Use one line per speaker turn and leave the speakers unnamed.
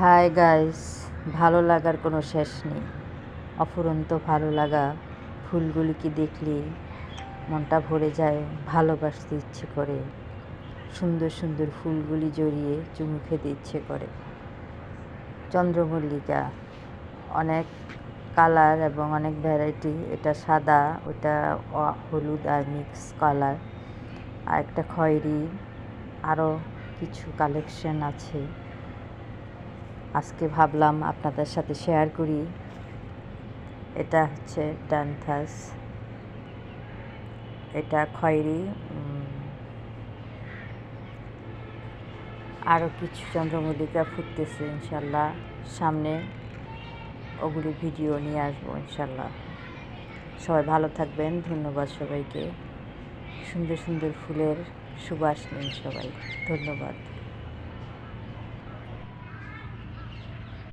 Hi guys, ভালো লাগার কোনো শেষ নেই। অফুরন্ত ভালো লাগা, ফুলগুলিকে দেখলে মনটা ভরে যায়, ভালোবাসতে ইচ্ছে করে। সুন্দর সুন্দর ফুলগুলি জড়িয়ে চুমু খেতে ইচ্ছে করে। চন্দ্রমল্লিকা অনেক কালার এবং অনেক ভ্যারাইটি। এটা সাদা, ওটা হলুদ আর মিক্স কালার, আর একটা খয়েরি, আরও কিছু কালেকশন আছে। আজকে ভাবলাম আপনাদের সাথে শেয়ার করি। এটা হচ্ছে ডান্থাস, এটা খয়েরি, আরও কিছু চন্দ্রমল্লিকা ফুটতেছে। ইনশাল্লাহ সামনে ওগুলি ভিডিও নিয়ে আসবো ইনশাল্লাহ। সবাই ভালো থাকবেন। ধন্যবাদ সবাইকে। সুন্দর সুন্দর ফুলের সুবাস নিন সবাই। ধন্যবাদ।